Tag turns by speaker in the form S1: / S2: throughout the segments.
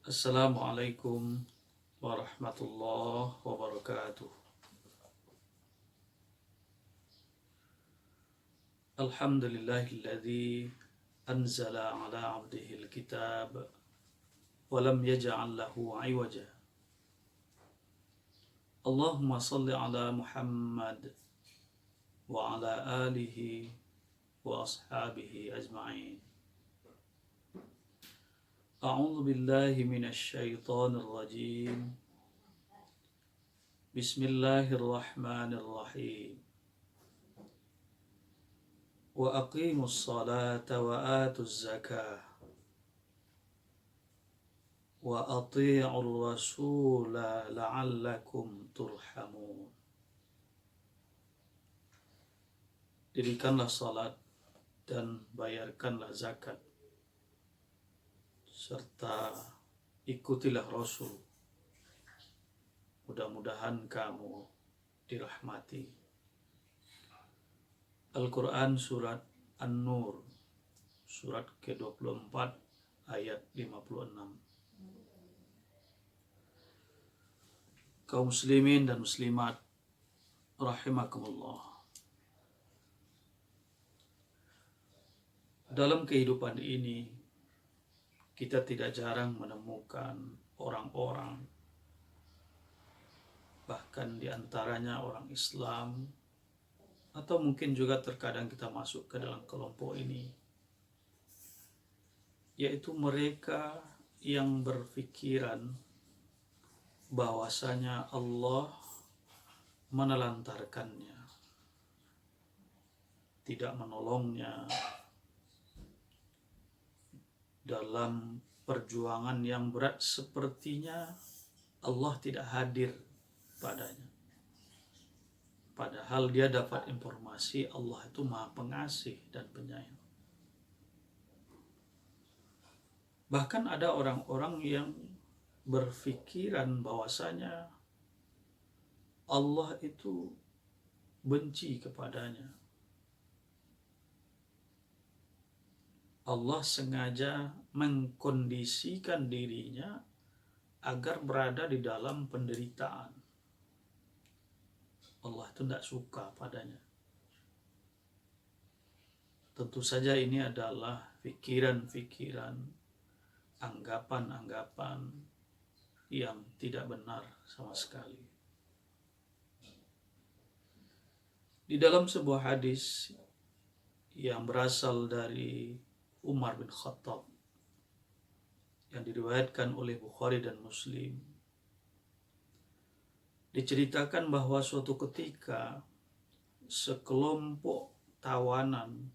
S1: Assalamualaikum warahmatullahi wabarakatuh. Alhamdulillahilladzi anzala ala abdihil kitab wa lam yaj'al lahu 'iwaja. Allahumma salli ala Muhammad wa ala alihi wa ashabihi ajma'in. A'udzu billahi minasy syaithanir rajim. Bismillahirrahmanirrahim. Wa aqimus salata wa atuz zakah wa ati'ur rasula la'allakum turhamun. Dirikanlah salat dan bayarkanlah zakat serta ikutilah Rasul. Mudah-mudahan kamu dirahmati. Al-Quran Surat An-Nur, surat ke-24 ayat 56. Kaum muslimin dan muslimat rahimakumullah. Dalam kehidupan ini kita tidak jarang menemukan orang-orang, bahkan diantaranya orang Islam, atau mungkin juga terkadang kita masuk ke dalam kelompok ini, yaitu mereka yang berpikiran bahwasanya Allah menelantarkannya, tidak menolongnya dalam perjuangan yang berat, sepertinya Allah tidak hadir padanya. Padahal dia dapat informasi Allah itu Maha Pengasih dan Penyayang. Bahkan ada orang-orang yang berpikiran bahwasanya Allah itu benci kepadanya. Allah sengaja mengkondisikan dirinya agar berada di dalam penderitaan. Allah itu tidak suka padanya. Tentu saja ini adalah pikiran-pikiran, anggapan-anggapan yang tidak benar sama sekali. Di dalam sebuah hadis yang berasal dari Umar bin Khattab yang diriwayatkan oleh Bukhari dan Muslim, diceritakan bahwa suatu ketika sekelompok tawanan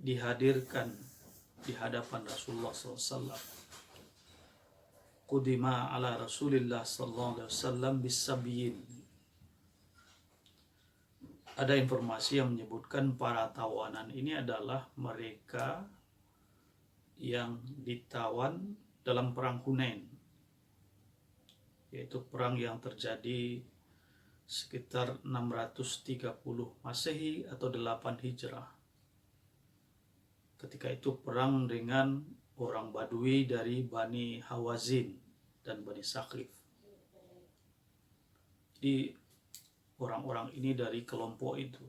S1: dihadirkan di hadapan Rasulullah SAW. Qudima ala Rasulillah SAW bisabyin. Ada informasi yang menyebutkan para tawanan ini adalah mereka yang ditawan dalam perang Hunain, yaitu perang yang terjadi sekitar 630 Masehi atau 8 Hijrah. Ketika itu perang dengan orang Badui dari Bani Hawazin dan Bani Saqif. Jadi orang-orang ini dari kelompok itu.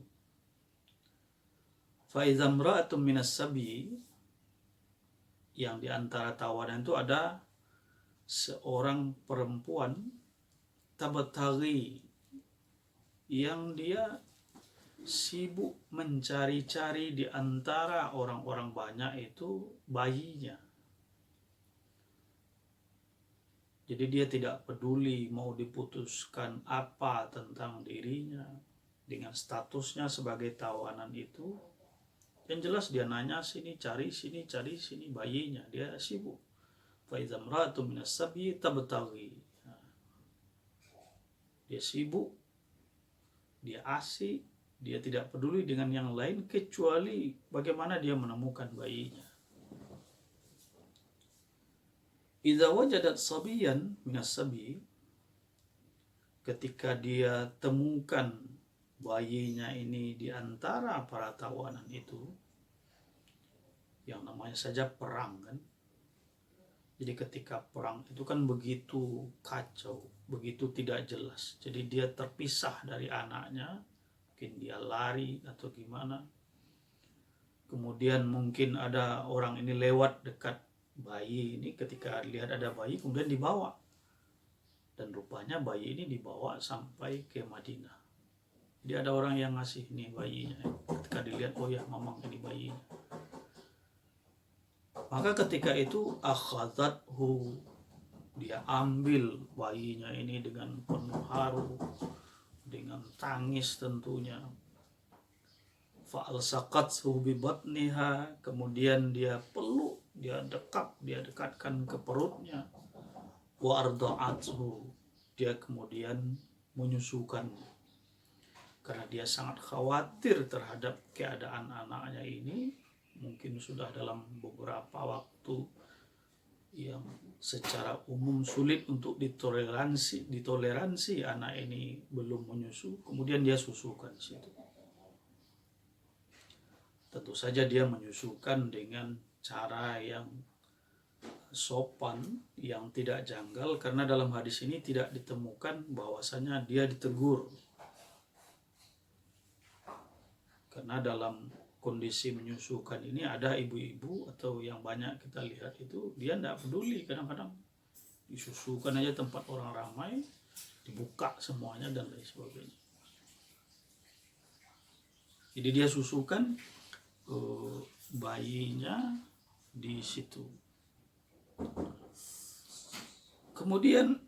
S1: Fa idza imra'atun minas sabi, yang diantara tawanan itu ada seorang perempuan tabataghi, yang dia sibuk mencari-cari di antara orang-orang banyak itu bayinya. Jadi dia tidak peduli mau diputuskan apa tentang dirinya dengan statusnya sebagai tawanan itu. Yang jelas dia nanya sini, cari sini, bayinya. Dia sibuk. Fa idza imra'atun minas sabi tabtaghi. Dia sibuk, dia asik, dia tidak peduli dengan yang lain kecuali bagaimana dia menemukan bayinya. Idza wajadat sabiyan minas sabi, ketika dia temukan bayinya ini di antara para tawanan itu, yang namanya saja perang kan, Jadi ketika perang itu kan begitu kacau, begitu tidak jelas. Jadi dia terpisah dari anaknya, mungkin dia lari atau gimana. Kemudian mungkin ada orang ini lewat dekat bayi ini, ketika lihat ada bayi kemudian dibawa. Dan rupanya bayi ini dibawa sampai ke Madinah. Jadi ada orang yang ngasih nih bayinya. Ketika dilihat, oh ya mamang ini bayinya. Maka ketika itu akhadzathu, dia ambil bayinya ini dengan penuh haru, dengan tangis tentunya. Fa'alsaqathu bi batniha, kemudian dia peluk, dia dekatkan ke perutnya. Wa arda'athu, dia kemudian menyusukan. Karena dia sangat khawatir terhadap keadaan anaknya ini. Mungkin sudah dalam beberapa waktu yang secara umum sulit untuk ditoleransi anak ini belum menyusu, kemudian dia susukan situ. Tentu saja dia menyusukan dengan cara yang sopan, yang tidak janggal, karena dalam hadis ini tidak ditemukan bahwasanya dia ditegur. Karena dalam kondisi menyusukan ini ada ibu-ibu atau yang banyak kita lihat itu dia tidak peduli, kadang-kadang disusukan aja tempat orang ramai, dibuka semuanya dan lain sebagainya. Jadi dia susukan bayinya di situ. Kemudian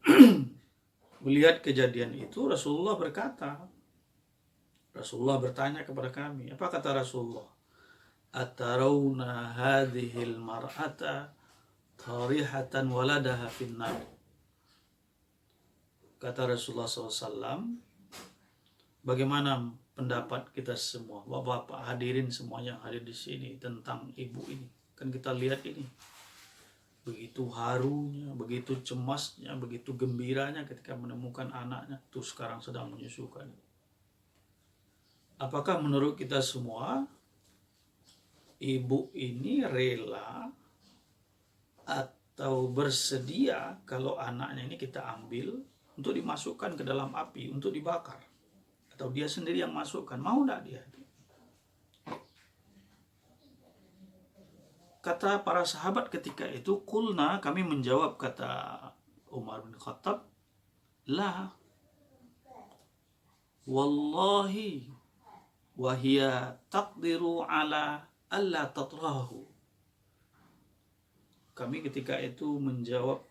S1: melihat kejadian itu, Rasulullah bertanya kepada kami, apa kata Rasulullah? Atarawna hadhil mar'ata tarihatan waladaha finnar. Kata Rasulullah SAW, bagaimana pendapat kita semua, bapak-bapak hadirin semuanya hadir di sini, tentang ibu ini? Kan kita lihat ini, begitu harunya, begitu cemasnya, begitu gembiranya ketika menemukan anaknya tuh sekarang sedang menyusukan. Apakah menurut kita semua ibu ini rela atau bersedia kalau anaknya ini kita ambil untuk dimasukkan ke dalam api untuk dibakar? Atau dia sendiri yang masukkan? Mau enggak dia? Kata para sahabat ketika itu, kulna, kami menjawab, kata Umar bin Khattab, la wallahi wahia taqdiru ala alla tatrahu. Kami ketika itu menjawab,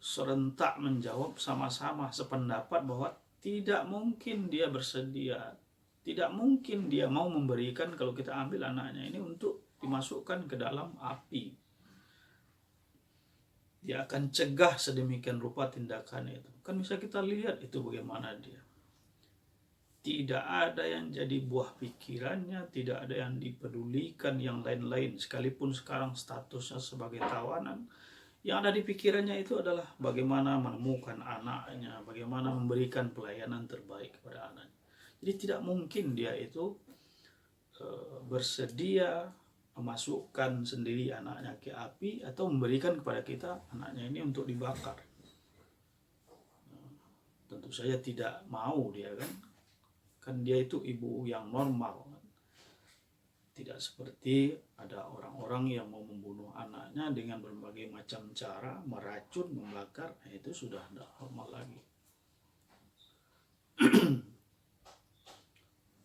S1: serentak menjawab sama-sama sependapat bahwa tidak mungkin dia bersedia, tidak mungkin dia mau memberikan kalau kita ambil anaknya ini untuk dimasukkan ke dalam api. Dia akan cegah sedemikian rupa tindakan itu. Kan bisa kita lihat itu bagaimana dia. Tidak ada yang jadi buah pikirannya, tidak ada yang dipedulikan yang lain-lain. Sekalipun sekarang statusnya sebagai tawanan, yang ada di pikirannya itu adalah bagaimana menemukan anaknya, bagaimana memberikan pelayanan terbaik kepada anaknya. Jadi tidak mungkin dia itu bersedia memasukkan sendiri anaknya ke api atau memberikan kepada kita anaknya ini untuk dibakar. Tentu saja tidak mau dia kan dia itu ibu yang normal, tidak seperti ada orang-orang yang mau membunuh anaknya dengan berbagai macam cara, meracun, membakar. Itu sudah tidak normal lagi.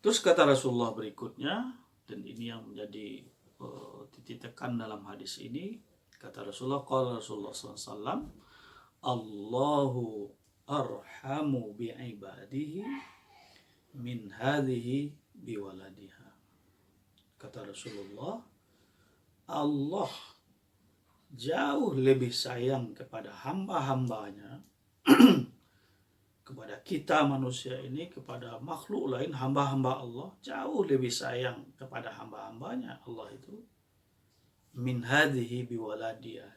S1: Terus kata Rasulullah berikutnya, dan ini yang menjadi titik tekan dalam hadis ini, kata Rasulullah, qala Rasulullah SAW, Allahu arhamu bi'ibadihi min hadhihi biwaladiha. Kata Rasulullah, Allah jauh lebih sayang kepada hamba-hambanya, kepada kita manusia ini, kepada makhluk lain, hamba-hamba Allah, jauh lebih sayang kepada hamba-hambanya Allah itu, min hadhihi biwaladiha,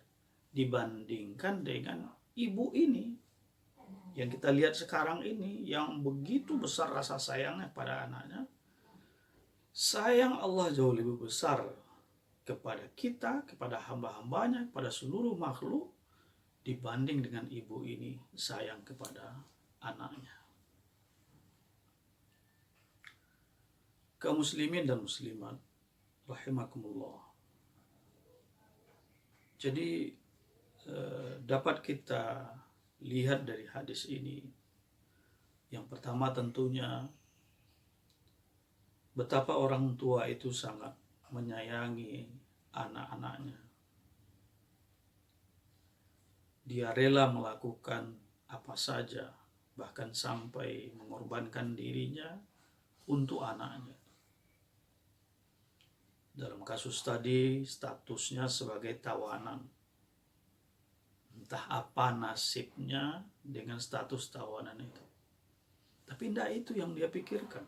S1: dibandingkan dengan ibu ini yang kita lihat sekarang ini, yang begitu besar rasa sayangnya pada anaknya. Sayang Allah jauh lebih besar kepada kita, kepada hamba-hambanya, kepada seluruh makhluk, dibanding dengan ibu ini sayang kepada anaknya. Kaum muslimin dan muslimat rahimakumullah. Jadi dapat kita lihat dari hadis ini, yang pertama tentunya betapa orang tua itu sangat menyayangi anak-anaknya. Dia rela melakukan apa saja, bahkan sampai mengorbankan dirinya untuk anaknya. Dalam kasus tadi, statusnya sebagai tawanan. Entah apa nasibnya dengan status tawanan itu. Tapi tidak itu yang dia pikirkan.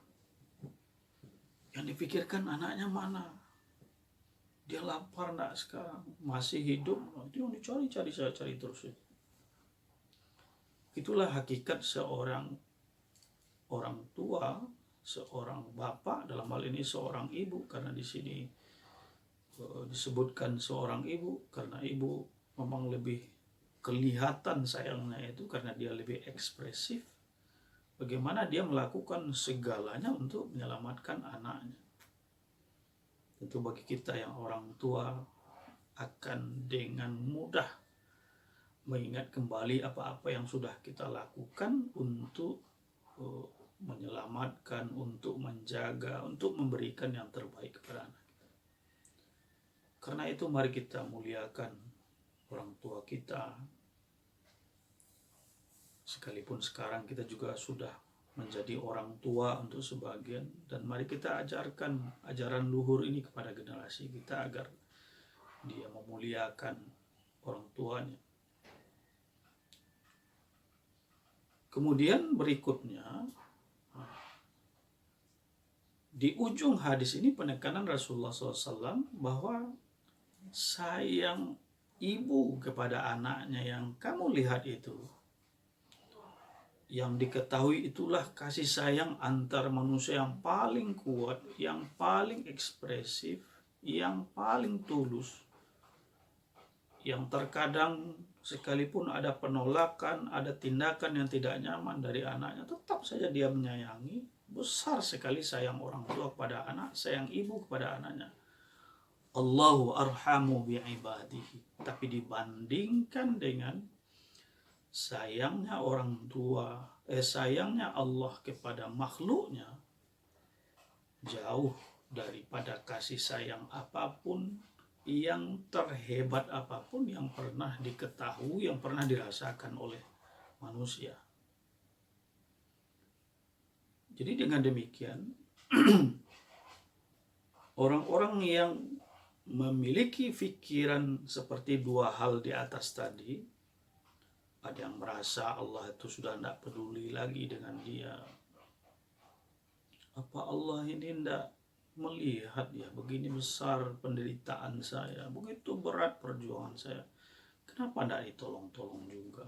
S1: Yang dipikirkan anaknya mana. Dia lapar enggak sekarang, masih hidup, itu yang dicari-cari, saya cari terus. Itulah hakikat seorang orang tua, seorang bapak, dalam hal ini seorang ibu, karena di sini disebutkan seorang ibu, karena ibu memang lebih kelihatan sayangnya itu karena dia lebih ekspresif. Bagaimana dia melakukan segalanya untuk menyelamatkan anaknya. Tentu bagi kita yang orang tua akan dengan mudah mengingat kembali apa-apa yang sudah kita lakukan untuk menyelamatkan, untuk menjaga, untuk memberikan yang terbaik kepada anak. Karena itu mari kita muliakan orang tua kita. Sekalipun sekarang kita juga sudah menjadi orang tua untuk sebagian, dan mari kita ajarkan ajaran luhur ini kepada generasi kita agar dia memuliakan orang tuanya. Kemudian berikutnya, di ujung hadis ini penekanan Rasulullah SAW bahwa sayang ibu kepada anaknya yang kamu lihat itu, yang diketahui itulah kasih sayang antar manusia yang paling kuat, yang paling ekspresif, yang paling tulus, yang terkadang sekalipun ada penolakan, ada tindakan yang tidak nyaman dari anaknya, tetap saja dia menyayangi. Besar sekali sayang orang tua kepada anak, sayang ibu kepada anaknya. Allahu arhamu bi'ibadihi. Tapi dibandingkan dengan sayangnya orang tua, sayangnya Allah kepada makhluknya, jauh daripada kasih sayang apapun, yang terhebat apapun yang pernah diketahui, yang pernah dirasakan oleh manusia. Jadi dengan demikian, orang-orang yang memiliki pikiran seperti dua hal di atas tadi, ada yang merasa Allah itu sudah tidak peduli lagi dengan dia. Apa Allah ini tidak melihat ya, begini besar penderitaan saya, begitu berat perjuangan saya, kenapa tidak ditolong-tolong juga?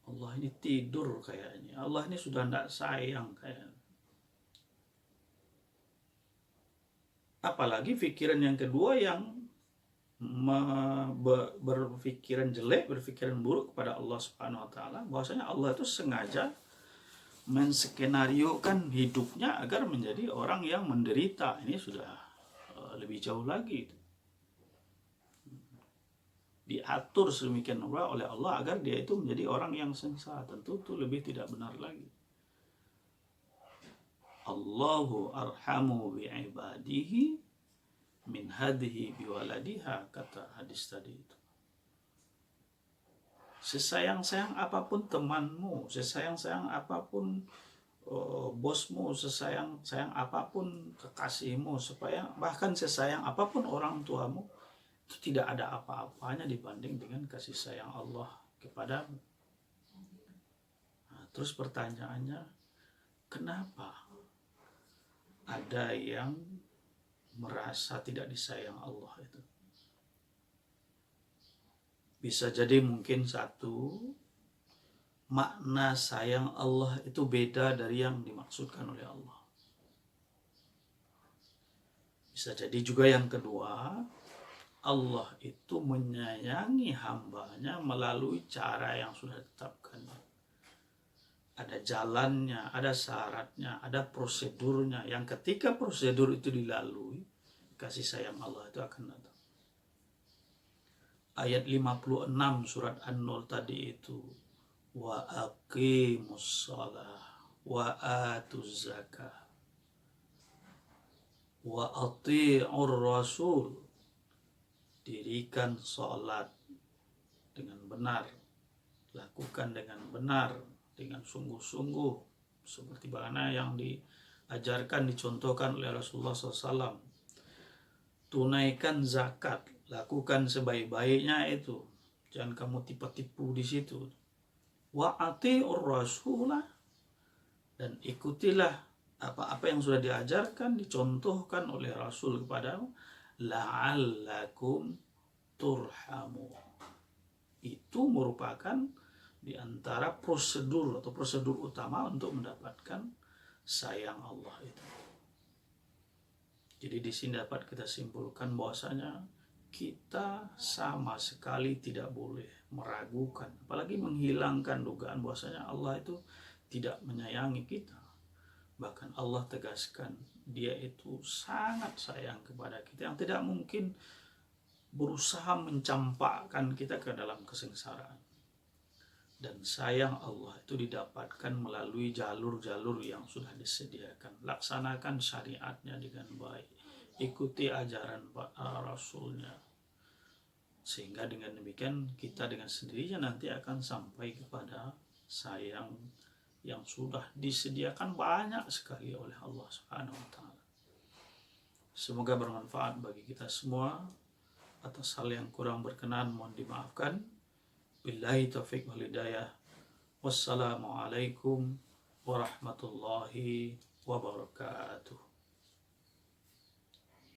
S1: Allah ini tidur kayaknya, Allah ini sudah tidak sayang kayaknya. Apalagi pikiran yang kedua yang berpikiran jelek, berpikiran buruk kepada Allah Subhanahu wa taala, bahwasanya Allah itu sengaja menskenariokan hidupnya agar menjadi orang yang menderita. Ini sudah lebih jauh lagi. Diatur sedemikian rupa oleh Allah agar dia itu menjadi orang yang sengsara. Tentu itu lebih tidak benar lagi. Allahu arhamu bi'ibadihi min hadhihi biwaladiha, kata hadis tadi itu. Sesayang-sayang apapun temanmu, sesayang-sayang apapun bosmu, sesayang-sayang apapun kekasihmu, bahkan sesayang apapun orang tuamu, itu tidak ada apa-apanya dibanding dengan kasih sayang Allah kepadamu. Nah, terus pertanyaannya, kenapa ada yang merasa tidak disayang Allah itu? Bisa jadi mungkin satu, makna sayang Allah itu beda dari yang dimaksudkan oleh Allah. Bisa jadi juga yang kedua, Allah itu menyayangi hambanya melalui cara yang sudah ditetapkan. Ada jalannya, ada syaratnya, ada prosedurnya. Yang ketika prosedur itu dilalui, kasih sayang Allah itu akan datang. Ayat 56 surat An-Nur tadi itu, wa aqimus shalah wa atuz zakah wa ati'ur rasul. Dirikan sholat dengan benar, lakukan dengan benar, dengan sungguh-sungguh, seperti bagaimana yang diajarkan, dicontohkan oleh Rasulullah SAW. Tunaikan zakat, lakukan sebaik-baiknya itu, jangan kamu tipu-tipu di situ. Wa ati'ur rasulah, dan ikutilah apa-apa yang sudah diajarkan, dicontohkan oleh Rasul kepadamu, la'allakum turhamu. Itu merupakan di antara prosedur atau prosedur utama untuk mendapatkan sayang Allah itu. Jadi di sini dapat kita simpulkan bahwasanya kita sama sekali tidak boleh meragukan, apalagi menghilangkan dugaan bahwasanya Allah itu tidak menyayangi kita. Bahkan Allah tegaskan dia itu sangat sayang kepada kita, yang tidak mungkin berusaha mencampakkan kita ke dalam kesengsaraan. Dan sayang Allah itu didapatkan melalui jalur-jalur yang sudah disediakan. Laksanakan syariatnya dengan baik, ikuti ajaran Rasulnya, sehingga dengan demikian kita dengan sendirinya nanti akan sampai kepada sayang yang sudah disediakan banyak sekali oleh Allah Subhanahu wa taala. Semoga bermanfaat bagi kita semua. Atas hal yang kurang berkenan mohon dimaafkan. Billahi taufiq wal hidayah. Wassalamualaikum warahmatullahi wabarakatuh.